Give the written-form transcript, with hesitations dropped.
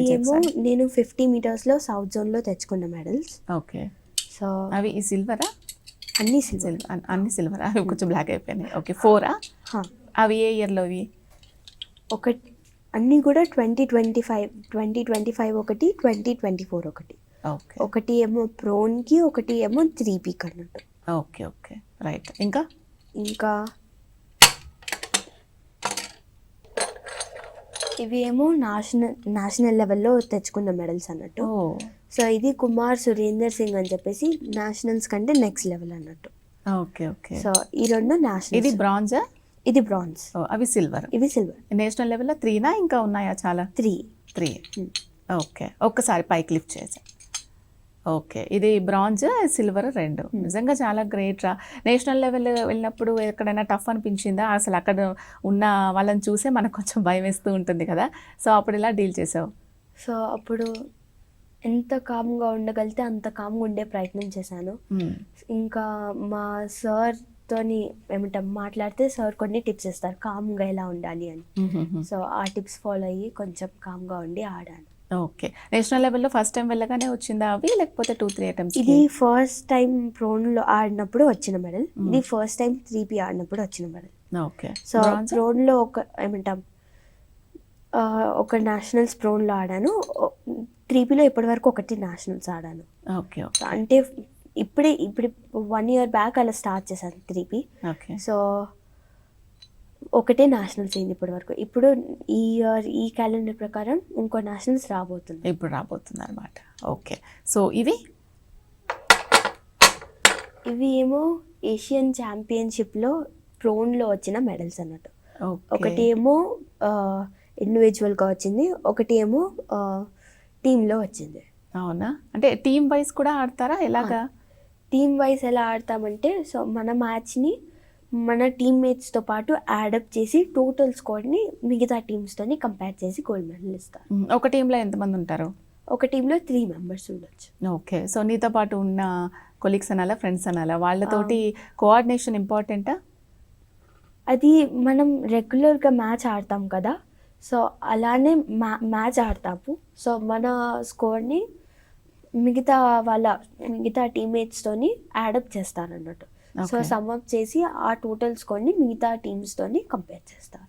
ఇవి ఏమో ఒకసారి. నేను 50 మీటర్స్లో సౌత్ జోన్లో తెచ్చుకున్న మెడల్స్. ఓకే. సో అవి ఈ సిల్వరా? అన్నీ సిల్వర్. అన్ని సిల్వరా? అవి కొంచెం బ్లాక్ అయిపోయినాయి. ఓకే, 4ఆ? అవి ఏ ఇయర్లో అవి? ఒకటి అన్నీ కూడా 2025 ఒకటి, 2024 ఒకటి. ఓకే. ఒకటి ఏమో ప్రోన్కి, ఒకటి ఏమో 3Pకి అన్నట్టు. Okay okay, right. ఇంకా ఇవి ఏమో నేషనల్ లెవెల్లో తెచ్చుకున్న మెడల్స్ అన్నట్టు. సో ఇది కుమార్ సురేందర్ సింగ్ అని చెప్పేసి నేషనల్స్ కంటే నెక్స్ట్ లెవెల్ అన్నట్టు. Okay okay. సో ఈ రెండు నేషనల్. ఇది బ్రాంజా? ఇది బ్రాంజ్. అవి సిల్వర్. ఇవి సిల్వర్. నేషనల్ లెవెల్లో 3నా ఇంకా ఉన్నాయా? చాలా. 3. ఓకే, ఒక్కసారి పైకి లిఫ్ట్ చేసా. ఓకే, ఇది బ్రాంజ్, సిల్వర్ రెండు. నిజంగా చాలా గ్రేట్ రా. నేషనల్ లెవెల్ వెళ్ళినప్పుడు ఎక్కడైనా టఫ్ అనిపించిందా? అసలు అక్కడ ఉన్న వాళ్ళని చూసే మనకు కొంచెం భయం వేస్తూ ఉంటుంది కదా, సో అప్పుడు ఎలా డీల్ చేసావు? సో అప్పుడు ఎంత కామ్గా ఉండగలిగితే అంత కామ్గా ఉండే ప్రయత్నం చేశాను. ఇంకా మా సార్తోని మాట్లాడితే సార్ కొన్ని టిప్స్ ఇస్తారు కామ్గా ఎలా ఉండాలి అని. సో ఆ టిప్స్ ఫాలో అయ్యి కొంచెం కామ్గా ఉండి ఆడాను. ఓకే, నేషనల్ లెవెల్లో ఫస్ట్ టైం వెళ్ళగానే వచ్చిందా అవి, లేకపోతే 2-3 అటెంప్ట్స్? ఇది ఫస్ట్ టైం ప్రోన్లో ఆడినప్పుడు వచ్చిన మెడల్. ఇది ఫస్ట్ టైం 3P ఆడినప్పుడు వచ్చిన మెడల్. ఓకే. సో ప్రోన్లో ఒక నేషనల్స్ ప్రోన్లో ఆడాను. 3Pలో ఇప్పటివరకు ఒకటి నేషనల్స్ ఆడాను. ఓకే. అంటే ఇప్పుడు 1 year బ్యాక్ అలా స్టార్ట్ చేశాను 3P. ఓకే. సో ఒకటే నేషనల్స్ అయింది ఇప్పటి వరకు. ఇప్పుడు ఈ ఇయర్ ఈ క్యాలెండర్ ప్రకారం ఇంకో నేషనల్స్ రాబోతుంది. ఇప్పుడు రాబోతుంది అనమాట. ఓకే, సో ఇవి ఏమో ఏషియన్ ఛాంపియన్షిప్లో ప్రోన్లో వచ్చిన మెడల్స్ అన్నట్టు. ఒకటి ఏమో ఇండివిజువల్గా వచ్చింది, ఒకటి ఏమో టీంలో వచ్చింది. అవునా? అంటే టీమ్ వైజ్ కూడా ఆడతారా? ఎలాగా? టీమ్ వైజ్ ఎలా ఆడతామంటే, సో మన మ్యాచ్ని మన టీమ్మేట్స్తో పాటు యాడప్ చేసి టోటల్ స్కోర్ని మిగతా టీమ్స్తోని కంపేర్ చేసి గోల్డ్ మెడల్ ఇస్తారు. ఒక టీంలో ఎంతమంది ఉంటారు? ఒక టీంలో 3 members ఉండొచ్చు. ఓకే, సో నీతో పాటు ఉన్న కొలీగ్స్ అనాలా, ఫ్రెండ్స్ అనాలా, వాళ్ళతోటి కోఆర్డినేషన్ ఇంపార్టెంటా? అది మనం రెగ్యులర్గా మ్యాచ్ ఆడతాం కదా, సో అలానే మ్యాచ్ ఆడతాము. సో మన స్కోర్ని మిగతా టీమ్మేట్స్తోని యాడప్ చేస్తారు అన్నట్టు. సో సమ్అప్ చేసి ఆ టోటల్ స్కోర్ని మిగతా టీమ్స్తోని కంపేర్ చేస్తారు.